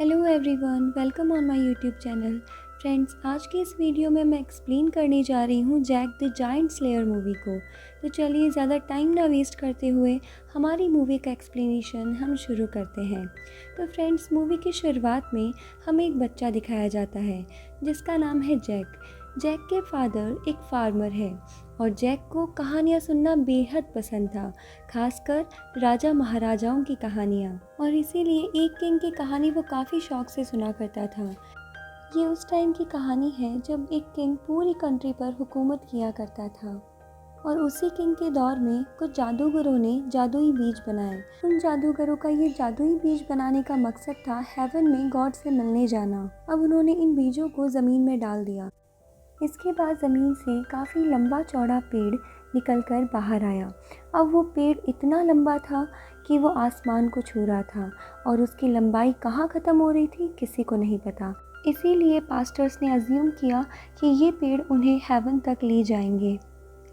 Hello everyone, welcome on my YouTube channel. Friends, आज की इस वीडियो में मैं एक्सप्लेन करने जा रही हूँ Jack the giant slayer movie को। तो चलिए ज़्यादा टाइम ना वेस्ट करते हुए हमारी मूवी का एक्सप्लेनेशन हम शुरू करते हैं। तो फ्रेंड्स, मूवी की शुरुआत में हमें एक बच्चा दिखाया जाता है जिसका नाम है जैक। जैक के फादर एक फार्मर है और जैक को कहानियाँ सुनना बेहद पसंद था, खासकर राजा महाराजाओं की कहानियाँ। और इसीलिए एक किंग की कहानी वो काफ़ी शौक से सुना करता था। ये उस टाइम की कहानी है जब एक किंग पूरी कंट्री पर हुकूमत किया करता था और उसी किंग के दौर में कुछ जादूगरों ने जादुई बीज बनाए। उन जादूगरों का ये जादुई बीज बनाने का मकसद था हेवन में गॉड से मिलने जाना। अब उन्होंने इन बीजों को ज़मीन में डाल दिया। इसके बाद ज़मीन से काफ़ी लंबा चौड़ा पेड़ निकलकर बाहर आया। अब वो पेड़ इतना लंबा था कि वो आसमान को छू रहा था और उसकी लंबाई कहाँ ख़त्म हो रही थी किसी को नहीं पता। इसीलिए पास्टर्स ने अज्यूम किया कि ये पेड़ उन्हें हेवन तक ले जाएंगे।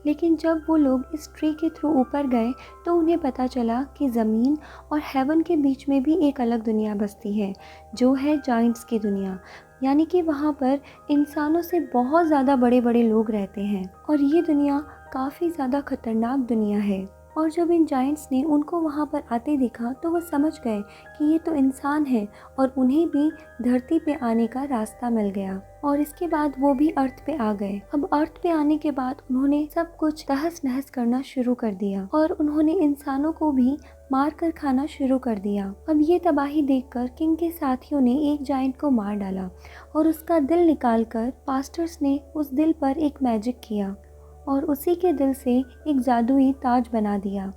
लेकिन जब वो लोग इस ट्री के थ्रू ऊपर गए तो उन्हें पता चला कि ज़मीन और हेवन के बीच में भी एक अलग दुनिया बसती है, जो है जाइंट्स की दुनिया। यानी कि वहाँ पर इंसानों से बहुत ज़्यादा बड़े बड़े लोग रहते हैं और ये दुनिया काफ़ी ज़्यादा खतरनाक दुनिया है। और जब इन जाइंट्स ने उनको वहाँ पर आते देखा तो वो समझ गए कि ये तो इंसान है और उन्हें भी धरती पे आने का रास्ता मिल गया। और इसके बाद वो भी अर्थ पे आ गए। अब अर्थ पे आने के बाद उन्होंने सब कुछ तहस नहस करना शुरू कर दिया और उन्होंने इंसानों को भी मार कर खाना शुरू कर दिया। अब ये तबाही देखकर किंग के साथियों ने एक जाइंट को मार डाला और उसका दिल निकालकर पास्टर्स ने उस दिल पर एक मैजिक किया और उसी के दिल से एक जादुई ताज बना दिया।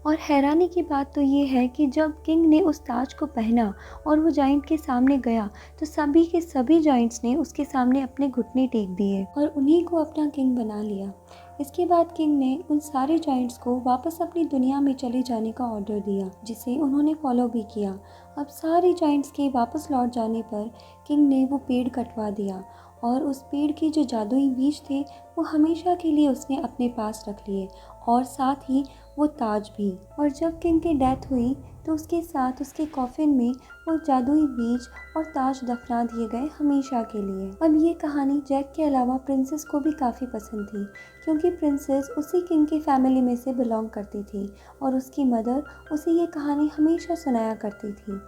और हैरानी की बात तो ये है कि जब किंग ने उस ताज को पहना और वो जाइंट के सामने गया तो सभी के सभी जाइंट्स ने उसके सामने अपने घुटने टेक दिए और उन्हीं को अपना किंग बना लिया। इसके बाद किंग ने उन सारे जाइंट्स को वापस अपनी दुनिया में चले जाने का ऑर्डर दिया, जिसे उन्होंने फॉलो भी किया। अब सारे जाइंट्स के वापस लौट जाने पर किंग ने वो पेड़ कटवा दिया और उस पेड़ के जो जादुई बीज थे वो हमेशा के लिए उसने अपने पास रख लिए और साथ ही वो ताज भी। और जब किंग की डेथ हुई तो उसके साथ उसके कॉफिन में वो जादुई बीज और ताज दफना दिए गए हमेशा के लिए। अब ये कहानी जैक के अलावा प्रिंसेस को भी काफ़ी पसंद थी, क्योंकि प्रिंसेस उसी किंग की फैमिली में से बिलोंग करती थी और उसकी मदर उसे ये कहानी हमेशा सुनाया करती थी।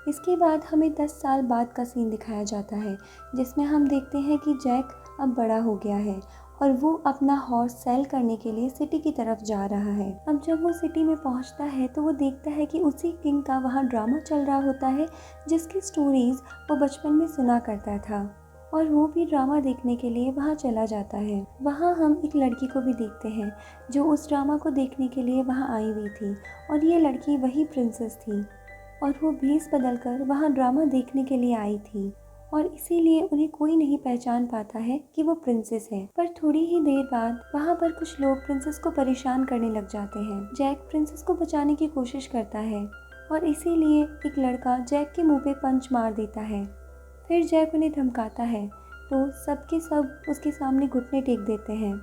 इसके बाद हमें 10 साल बाद का सीन दिखाया जाता है, जिसमें हम देखते हैं कि जैक अब बड़ा हो गया है और वो अपना हॉर्स सेल करने के लिए सिटी की तरफ जा रहा है। अब जब वो सिटी में पहुंचता है तो वो देखता है कि उसी किंग का वहाँ ड्रामा चल रहा होता है, जिसकी स्टोरीज वो बचपन में सुना करता था और वो भी ड्रामा देखने के लिए वहाँ चला जाता है। वहाँ हम एक लड़की को भी देखते हैं जो उस ड्रामा को देखने के लिए वहाँ आई हुई थी और ये लड़की वही प्रिंसेस थी और वो भेस बदलकर वहाँ ड्रामा देखने के लिए आई थी और इसीलिए उन्हें कोई नहीं पहचान पाता है कि वो प्रिंसेस है। पर थोड़ी ही देर बाद वहाँ पर कुछ लोग प्रिंसेस को परेशान करने लग जाते हैं। जैक प्रिंसेस को बचाने की कोशिश करता है और इसीलिए एक लड़का जैक के मुंह पे पंच मार देता है। फिर जैक उन्हें धमकाता है तो सबके सब उसके सामने घुटने टेक देते हैं।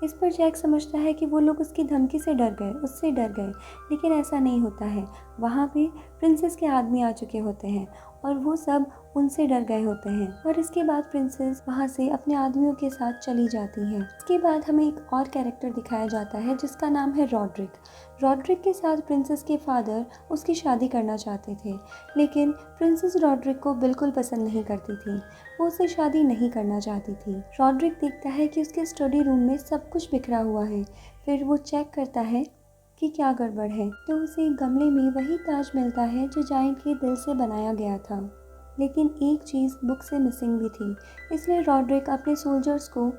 इस पर जैक समझता है कि वो लोग उसकी धमकी से डर गए, उससे डर गए, लेकिन ऐसा नहीं होता है। वहाँ पे प्रिंसेस के आदमी आ चुके होते हैं और वो सब उनसे डर गए होते हैं और इसके बाद प्रिंसेस वहाँ से अपने आदमियों के साथ चली जाती है। इसके बाद हमें एक और कैरेक्टर दिखाया जाता है जिसका नाम है रॉड्रिक। रॉड्रिक के साथ प्रिंसेस के फादर उसकी शादी करना चाहते थे, लेकिन प्रिंसेस रॉड्रिक को बिल्कुल पसंद नहीं करती थी। वो उससे शादी नहीं करना चाहती थी। रॉड्रिक देखता है कि उसके स्टडी रूम में सब कुछ बिखरा हुआ है। फिर वो चेक करता है कि क्या गड़बड़ है तो उसे एक गमले में वही ताज मिलता है जो जाइंट के दिल से बनाया गया था, लेकिन एक चीज़ बुक से मिसिंग भी थी। इसलिए रॉड्रिक अपने सोल्जर्स को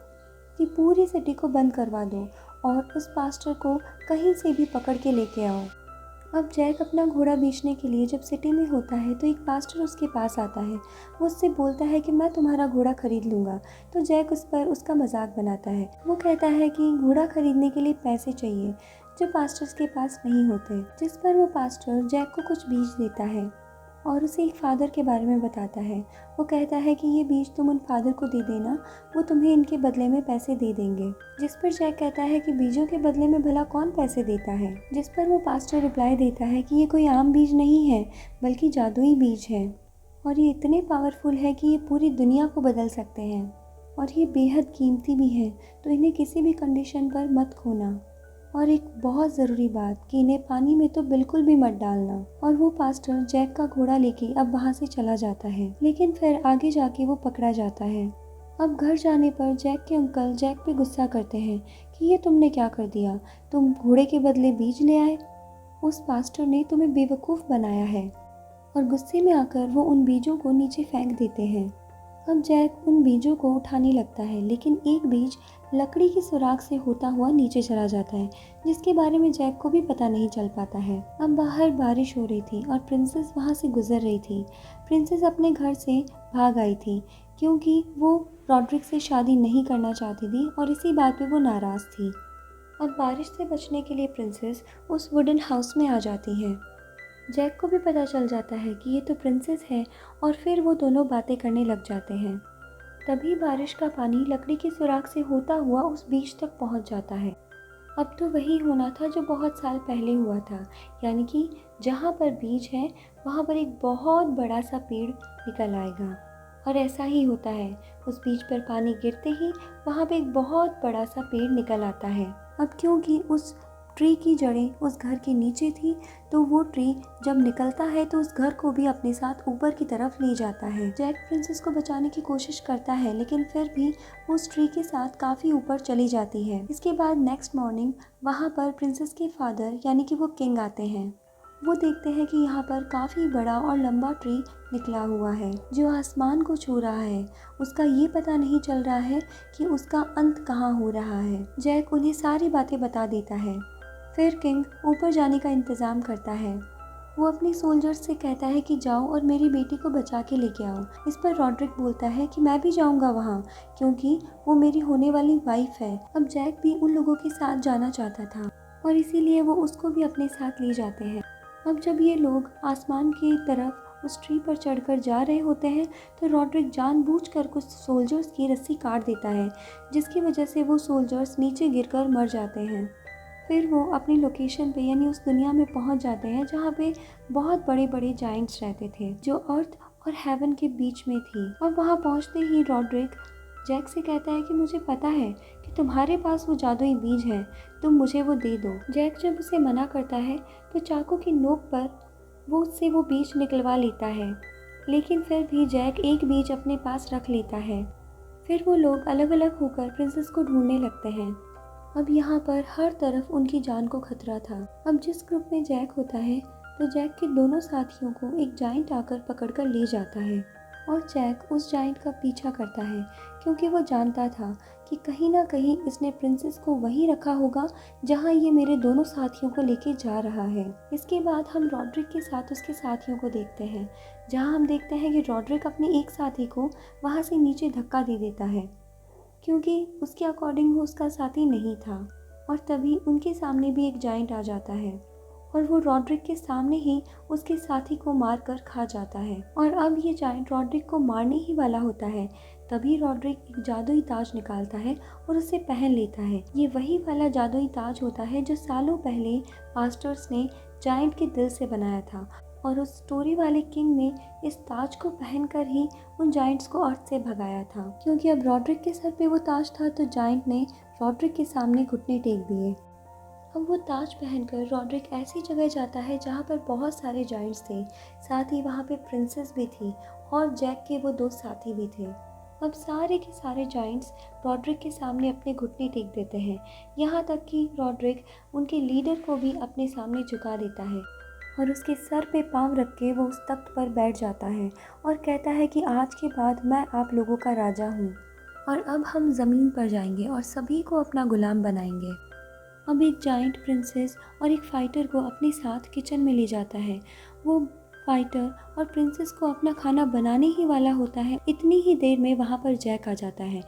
कि पूरी सिटी को बंद करवा दो और उस पास्टर को कहीं से भी पकड़ के लेके आओ। अब जैक अपना घोड़ा बेचने के लिए जब सिटी में होता है तो एक पास्टर उसके पास आता है। वो उससे बोलता है कि मैं तुम्हारा घोड़ा खरीद लूँगा। तो जैक उस पर उसका मजाक बनाता है। वो कहता है कि घोड़ा खरीदने के लिए पैसे चाहिए जो पास्टर्स के पास नहीं होते, जिस पर वो पास्टर जैक को कुछ बीज देता है और उसे एक फादर के बारे में बताता है। वो कहता है कि ये बीज तुम उन फादर को दे देना, वो तुम्हें इनके बदले में पैसे दे देंगे। जिस पर जैक कहता है कि बीजों के बदले में भला कौन पैसे देता है, जिस पर वो पास्टर रिप्लाई देता है कि ये कोई आम बीज नहीं है बल्कि जादुई बीज है। और ये इतने पावरफुल है कि ये पूरी दुनिया को बदल सकते हैं और ये बेहद कीमती भी है, तो इन्हें किसी भी कंडीशन पर मत खोना। और एक बहुत ज़रूरी बात कि इन्हें पानी में तो बिल्कुल भी मत डालना। और वो पास्टर जैक का घोड़ा लेके अब वहाँ से चला जाता है, लेकिन फिर आगे जाके वो पकड़ा जाता है। अब घर जाने पर जैक के अंकल जैक पे गुस्सा करते हैं कि ये तुमने क्या कर दिया, तुम घोड़े के बदले बीज ले आए, उस पास्टर ने तुम्हें बेवकूफ़ बनाया है। और गुस्से में आकर वो उन बीजों को नीचे फेंक देते हैं। अब जैक उन बीजों को उठाने लगता है, लेकिन एक बीज लकड़ी की सुराख से होता हुआ नीचे चला जाता है, जिसके बारे में जैक को भी पता नहीं चल पाता है। अब बाहर बारिश हो रही थी और प्रिंसेस वहाँ से गुजर रही थी। प्रिंसेस अपने घर से भाग आई थी क्योंकि वो रॉड्रिक से शादी नहीं करना चाहती थी और इसी बात पे वो नाराज़ थी। अब बारिश से बचने के लिए प्रिंसेस उस वुडन हाउस में आ जाती है। जैक को भी पता चल जाता है कि ये तो प्रिंसेस है और फिर वो दोनों बातें करने लग जाते हैं। तभी बारिश का पानी लकड़ी की सुराख से होता हुआ उस बीच तक पहुंच जाता है। अब तो वही होना था जो बहुत साल पहले हुआ था, यानी कि जहाँ पर बीज है वहाँ पर एक बहुत बड़ा सा पेड़ निकल आएगा। और ऐसा ही होता है, उस बीज पर पानी गिरते ही वहाँ पे एक बहुत बड़ा सा पेड़ निकल आता है। अब क्योंकि उस ट्री की जड़ें उस घर के नीचे थी, तो वो ट्री जब निकलता है तो उस घर को भी अपने साथ ऊपर की तरफ ले जाता है। जैक प्रिंसेस को बचाने की कोशिश करता है, लेकिन फिर भी उस ट्री के साथ काफ़ी ऊपर चली जाती है। इसके बाद नेक्स्ट मॉर्निंग वहाँ पर प्रिंसेस के फादर यानी कि वो किंग आते हैं। वो देखते हैं कि यहाँ पर काफ़ी बड़ा और लंबा ट्री निकला हुआ है जो आसमान को छू रहा है। उसका ये पता नहीं चल रहा है कि उसका अंत कहाँ हो रहा है। जैक उन्हें सारी बातें बता देता है। फिर किंग ऊपर जाने का इंतज़ाम करता है। वो अपनी सोल्जर्स से कहता है कि जाओ और मेरी बेटी को बचा के लेके आओ। इस पर रॉड्रिक बोलता है कि मैं भी जाऊंगा वहाँ, क्योंकि वो मेरी होने वाली वाइफ है। अब जैक भी उन लोगों के साथ जाना चाहता था और इसीलिए वो उसको भी अपने साथ ले जाते हैं। अब जब ये लोग आसमान की तरफ उस ट्री पर चढ़कर जा रहे होते हैं तो रॉड्रिक जानबूझकर कुछ सोल्जर्स की रस्सी काट देता है, जिसकी वजह से वो सोल्जर्स नीचे गिरकर मर जाते हैं। फिर वो अपनी लोकेशन पे यानी उस दुनिया में पहुंच जाते हैं जहाँ पे बहुत बड़े बड़े जाइंट्स रहते थे जो अर्थ और हेवन के बीच में थी। और वहाँ पहुँचते ही रॉड्रिक जैक से कहता है कि मुझे पता है कि तुम्हारे पास वो जादुई बीज है, तुम मुझे वो दे दो। जैक जब उसे मना करता है तो चाकू की नोक पर वो उससे वो बीज निकलवा लेता है, लेकिन फिर भी जैक एक बीज अपने पास रख लेता है। फिर वो लोग अलग अलग होकर प्रिंसेस को ढूंढने लगते हैं। अब यहाँ पर हर तरफ उनकी जान को खतरा था। अब जिस ग्रुप में जैक होता है तो जैक के दोनों साथियों को एक जाइंट आकर पकड़कर ले जाता है और जैक उस जाइंट का पीछा करता है, क्योंकि वो जानता था कि कहीं ना कहीं इसने प्रिंसेस को वहीं रखा होगा जहाँ ये मेरे दोनों साथियों को लेके जा रहा है। इसके बाद हम रॉड्रिक के साथ उसके साथियों को देखते हैं, जहाँ हम देखते हैं कि रॉड्रिक अपने एक साथी को वहाँ से नीचे धक्का दे देता है, क्योंकि उसके अकॉर्डिंग वो उसका साथी नहीं था। और तभी उनके सामने भी एक जाइंट आ जाता है और वो रॉड्रिक के सामने ही उसके साथी को मार कर खा जाता है। और अब ये जाइंट रॉड्रिक को मारने ही वाला होता है, तभी रॉड्रिक एक जादुई ताज निकालता है और उसे पहन लेता है। ये वही वाला जादुई ताज होता है जो सालों पहले मास्टर्स ने जाइंट के दिल से बनाया था, और उस स्टोरी वाले किंग ने इस ताज को पहनकर ही उन जाइंट्स को अर्थ से भगाया था। क्योंकि अब रॉड्रिक के सर पे वो ताज था तो जाइंट ने रॉड्रिक के सामने घुटने टेक दिए। अब वो ताज पहनकर रॉड्रिक ऐसी जगह जाता है जहाँ पर बहुत सारे जाइंट्स थे, साथ ही वहाँ पे प्रिंसेस भी थी और जैक के वो दो साथी भी थे। अब सारे के सारे जाइंट्स रॉड्रिक के सामने अपने घुटने टेक देते हैं, यहाँ तक कि रॉड्रिक उनके लीडर को भी अपने सामने झुका देता है और उसके सर पे पाँव रख के वो उस तख्त पर बैठ जाता है और कहता है कि आज के बाद मैं आप लोगों का राजा हूँ और अब हम ज़मीन पर जाएंगे और सभी को अपना गुलाम बनाएंगे। अब एक जाइंट प्रिंसेस और एक फाइटर को अपने साथ किचन में ले जाता है। वो फाइटर और प्रिंसेस को अपना खाना बनाने ही वाला होता है, इतनी ही देर में वहाँ पर जैक आ जाता है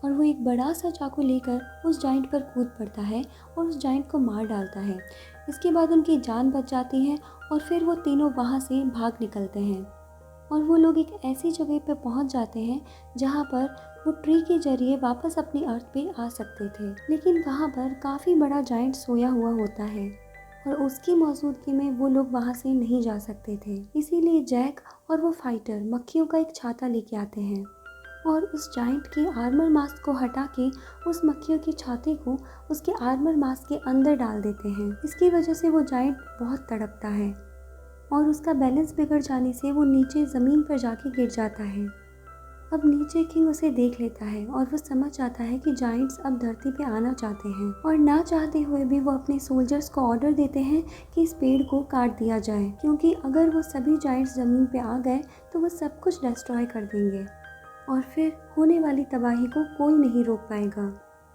और वो एक बड़ा सा चाकू लेकर उस जाइंट पर कूद पड़ता है और उस जाइंट को मार डालता है। इसके बाद उनकी जान बच जाती है और फिर वो तीनों वहाँ से भाग निकलते हैं और वो लोग एक ऐसी जगह पर पहुँच जाते हैं जहाँ पर वो ट्री के जरिए वापस अपनी अर्थ पे आ सकते थे। लेकिन वहाँ पर काफ़ी बड़ा जाइंट सोया हुआ होता है और उसकी मौजूदगी में वो लोग वहाँ से नहीं जा सकते थे। इसीलिए जैक और वो फाइटर मक्खियों का एक छाता लेके आते हैं और उस जाइंट के आर्मर मास्क को हटा के उस मक्खियों के छाते को उसके आर्मर मास्क के अंदर डाल देते हैं। इसकी वजह से वो जाइंट बहुत तड़पता है और उसका बैलेंस बिगड़ जाने से वो नीचे ज़मीन पर जाके गिर जाता है। अब नीचे किंग उसे देख लेता है और वो समझ जाता है कि जाइंट्स अब धरती पे आना चाहते हैं और ना चाहते हुए भी वो अपने सोल्जर्स को ऑर्डर देते हैं कि इस पेड़ को काट दिया जाए, क्योंकि अगर वो सभी जाइंट्स ज़मीन पे आ गए तो वो सब कुछ डिस्ट्रॉय कर देंगे और फिर होने वाली तबाही को कोई नहीं रोक पाएगा।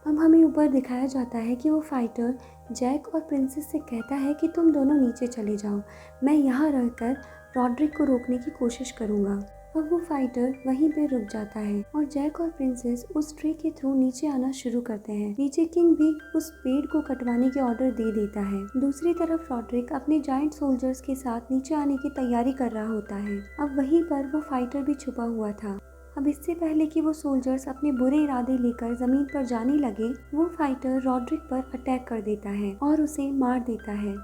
अब हमें ऊपर दिखाया जाता है कि वो फाइटर जैक और प्रिंसेस से कहता है कि तुम दोनों नीचे चले जाओ, मैं यहाँ रहकर रॉड्रिक को रोकने की कोशिश करूँगा। अब वो फाइटर वहीं पे रुक जाता है और जैक और प्रिंसेस उस ट्री के थ्रू नीचे आना शुरू करते हैं। नीचे किंग भी उस पेड़ को कटवाने के ऑर्डर दे देता है। दूसरी तरफ रॉड्रिक अपने जायंट सोल्जर्स के साथ नीचे आने की तैयारी कर रहा होता है। अब वहीं पर वो फाइटर भी छुपा हुआ था। अब इससे पहले कि वो सोल्जर्स अपने बुरे इरादे लेकर जमीन पर जाने लगे, वो फाइटर रॉड्रिक पर अटैक कर देता है और उसे मार देता है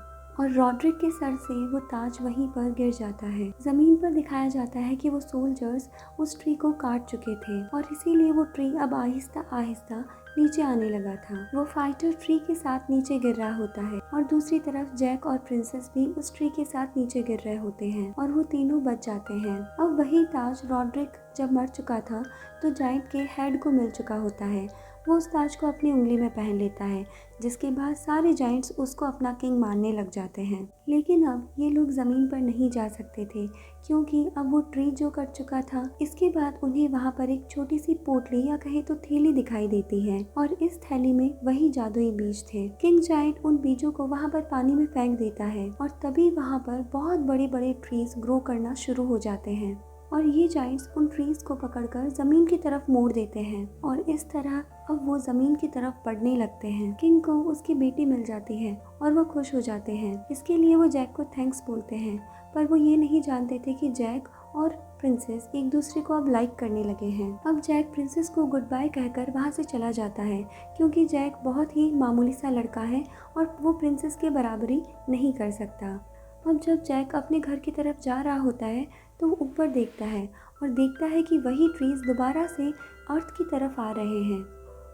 और रॉड्रिक के सर से वो ताज वहीं पर गिर जाता है। जमीन पर दिखाया जाता है कि वो सोल्जर्स उस ट्री को काट चुके थे और इसीलिए वो ट्री अब आहिस्ता आहिस्ता नीचे आने लगा था। वो फाइटर ट्री के साथ नीचे गिर रहा होता है और दूसरी तरफ जैक और प्रिंसेस भी उस ट्री के साथ नीचे गिर रहे होते हैं और वो तीनों बच जाते हैं। अब वही ताज रॉड्रिक जब मर चुका था तो जाइंट के हेड को मिल चुका होता है। वो उस ताज को अपनी उंगली में पहन लेता है, जिसके बाद सारे जाइंट्स उसको अपना किंग मानने लग जाते हैं। लेकिन अब ये लोग ज़मीन पर नहीं जा सकते थे, क्योंकि अब वो ट्री जो कट चुका था। इसके बाद उन्हें वहाँ पर एक छोटी सी पोटली या कहे तो थैली दिखाई देती है और इस थैली में वही जादुई बीज थे। किंग जाइंट उन बीजों को वहाँ पर पानी में फेंक देता है और तभी वहाँ पर बहुत बड़े बड़े ट्रीज ग्रो करना शुरू हो जाते हैं और ये जाइंट्स उन ट्रीज को पकड़कर जमीन की तरफ मोड़ देते हैं और इस तरह अब वो जमीन की तरफ बढ़ने लगते हैं। किंग को उसकी बेटी मिल जाती है और वो खुश हो जाते हैं। इसके लिए वो जैक को थैंक्स बोलते हैं, पर वो ये नहीं जानते थे कि जैक और प्रिंसेस एक दूसरे को अब लाइक करने लगे हैं। अब जैक प्रिंसेस को गुड बाय कहकर वहाँ से चला जाता है, क्योंकि जैक बहुत ही मामूली सा लड़का है और वो प्रिंसेस के बराबरी नहीं कर सकता। अब जब जैक अपने घर की तरफ जा रहा होता है तो वो ऊपर देखता है और देखता है कि वही ट्रीज दोबारा से अर्थ की तरफ आ रहे हैं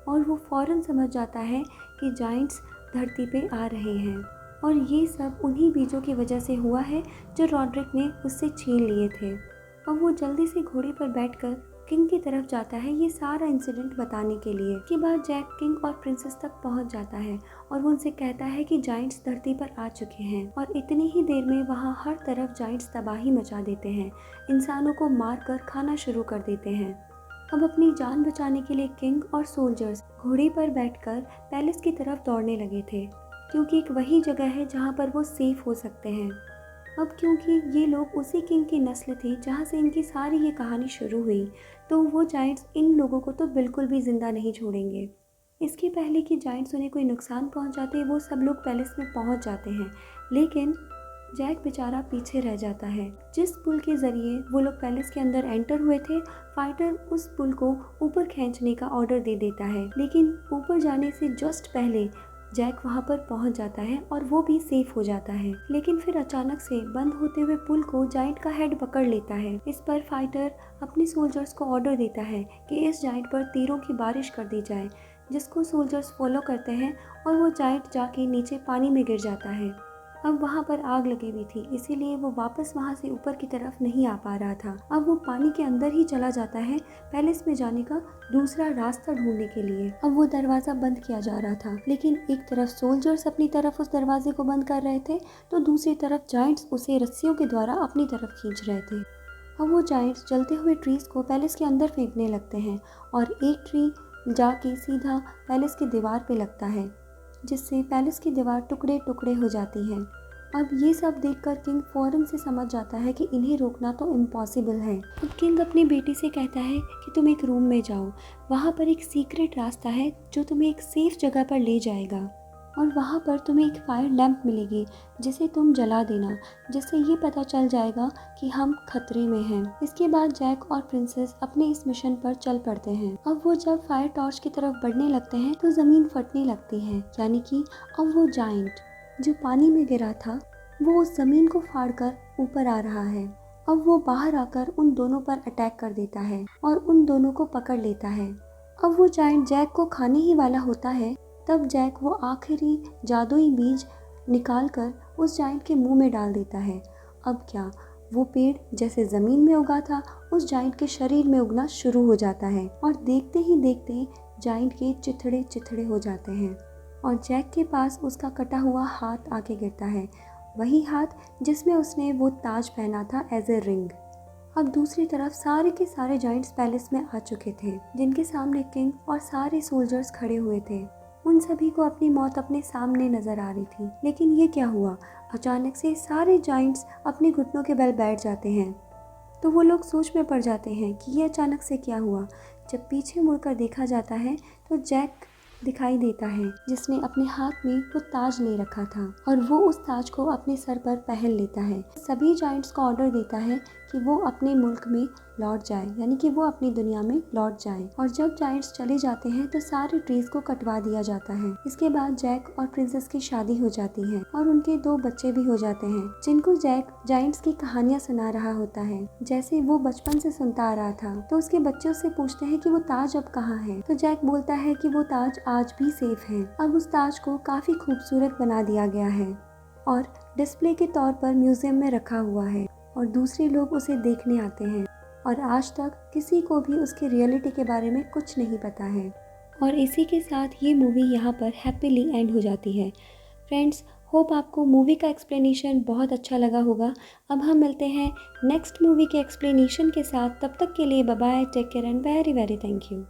और वो फौरन समझ जाता है कि जाइंट्स धरती पे आ रहे हैं और ये सब उन्हीं बीजों की वजह से हुआ है जो रॉड्रिक ने उससे छीन लिए थे। अब वो जल्दी से घोड़े पर बैठकर किंग की तरफ जाता है ये सारा इंसिडेंट बताने के लिए। इसके बाद जैक किंग और प्रिंसेस तक पहुंच जाता है और वो उनसे कहता है कि जाइंट्स धरती पर आ चुके हैं और इतनी ही देर में वहां हर तरफ जाइंट्स तबाही मचा देते हैं, इंसानों को मार कर खाना शुरू कर देते हैं। अब अपनी जान बचाने के लिए किंग और सोल्जर्स घोड़े पर बैठकर पैलेस की तरफ दौड़ने लगे थे, क्योंकि एक वही जगह है जहाँ पर वो सेफ हो सकते हैं। अब क्योंकि ये लोग उसी किंग की नस्ल थी जहाँ से इनकी सारी ये कहानी शुरू हुई, तो वो जाइंट्स इन लोगों को तो बिल्कुल भी जिंदा नहीं छोड़ेंगे। इसके पहले कि जाइंट्स उन्हें कोई नुकसान पहुँचाते वो सब लोग पैलेस में पहुँच जाते हैं, लेकिन जैक बेचारा पीछे रह जाता है। जिस पुल के जरिए वो लोग पैलेस के अंदर एंटर हुए थे, फाइटर उस पुल को ऊपर खींचने का ऑर्डर दे देता है, लेकिन ऊपर जाने से जस्ट पहले जैक वहां पर पहुंच जाता है और वो भी सेफ हो जाता है। लेकिन फिर अचानक से बंद होते हुए पुल को जाइंट का हेड पकड़ लेता है। इस पर फाइटर अपने सोल्जर्स को ऑर्डर देता है कि इस जाइंट पर तीरों की बारिश कर दी जाए, जिसको सोल्जर्स फॉलो करते हैं और वो जाइंट जाके नीचे पानी में गिर जाता है। अब वहाँ पर आग लगी हुई थी, इसीलिए वो वापस वहाँ से ऊपर की तरफ नहीं आ पा रहा था। अब वो पानी के अंदर ही चला जाता है पैलेस में जाने का दूसरा रास्ता ढूंढने के लिए। अब वो दरवाजा बंद किया जा रहा था, लेकिन एक तरफ सोल्जर्स अपनी तरफ उस दरवाजे को बंद कर रहे थे तो दूसरी तरफ जाइंट्स उसे रस्सियों के द्वारा अपनी तरफ खींच रहे थे। अब वो जाइंट्स जलते हुए ट्रीज को पैलेस के अंदर फेंकने लगते हैं और एक ट्री जाके सीधा पैलेस की दीवार पे लगता है, जिससे पैलेस की दीवार टुकड़े टुकड़े हो जाती है। अब ये सब देखकर किंग फौरन से समझ जाता है कि इन्हें रोकना तो इम्पॉसिबल है। अब किंग अपनी बेटी से कहता है कि तुम एक रूम में जाओ, वहाँ पर एक सीक्रेट रास्ता है जो तुम्हें एक सेफ जगह पर ले जाएगा और वहाँ पर तुम्हें एक फायर लैंप मिलेगी जिसे तुम जला देना, जिससे ये पता चल जाएगा कि हम खतरे में हैं। इसके बाद जैक और प्रिंसेस अपने इस मिशन पर चल पड़ते हैं। अब वो जब फायर टॉर्च की तरफ बढ़ने लगते हैं तो जमीन फटने लगती है, यानी कि अब वो जाइंट जो पानी में गिरा था वो उस ज़मीन को फाड़कर ऊपर आ रहा है। अब वो बाहर आकर उन दोनों पर अटैक कर देता है और उन दोनों को पकड़ लेता है। अब वो जायंट जैक को खाने ही वाला होता है। तब जैक वो आखिरी जादुई बीज निकाल कर उस जायंट के मुंह में डाल देता है। अब क्या, वो पेड़ जैसे ज़मीन में उगा था उस जायंट के शरीर में उगना शुरू हो जाता है और देखते ही देखते जायंट के चिथड़े चिथड़े हो जाते हैं और जैक के पास उसका कटा हुआ हाथ आके गिरता है, वही हाथ जिसमें उसने वो ताज पहना था एज ए रिंग। अब दूसरी तरफ सारे के सारे जायंट्स पैलेस में आ चुके थे, जिनके सामने किंग और सारे सोल्जर्स खड़े हुए थे। उन सभी को अपनी मौत अपने सामने नजर आ रही थी। लेकिन ये क्या हुआ, अचानक से सारे जायंट्स अपने घुटनों के बल बैठ जाते हैं। तो वो लोग सोच में पड़ जाते हैं कि ये अचानक से क्या हुआ। जब पीछे मुड़कर देखा जाता है तो जैक दिखाई देता है, जिसने अपने हाथ में वो ताज ले रखा था और वो उस ताज को अपने सर पर पहन लेता है। सभी जायंट्स को ऑर्डर देता है कि वो अपने मुल्क में लौट जाए, यानी कि वो अपनी दुनिया में लौट जाए। और जब जायंट्स चले जाते हैं तो सारे ट्रीज को कटवा दिया जाता है। इसके बाद जैक और प्रिंसेस की शादी हो जाती है और उनके 2 बच्चे भी हो जाते हैं, जिनको जैक जायंट्स की कहानियां सुना रहा होता है, जैसे वो बचपन से सुनता आ रहा था। तो उसके बच्चे उससे पूछते हैं कि वो ताज अब कहाँ है। तो जैक बोलता है कि वो ताज आज भी सेफ है। अब उस ताज को काफी खूबसूरत बना दिया गया है और डिस्प्ले के तौर पर म्यूजियम में रखा हुआ है और दूसरे लोग उसे देखने आते हैं। और आज तक किसी को भी उसकी रियलिटी के बारे में कुछ नहीं पता है। और इसी के साथ ये मूवी यहाँ पर हैप्पीली एंड हो जाती है। फ्रेंड्स, होप आपको मूवी का एक्सप्लेनेशन बहुत अच्छा लगा होगा। अब हम मिलते हैं नेक्स्ट मूवी के एक्सप्लेनेशन के साथ। तब तक के लिए bye bye, take care and very very thank you.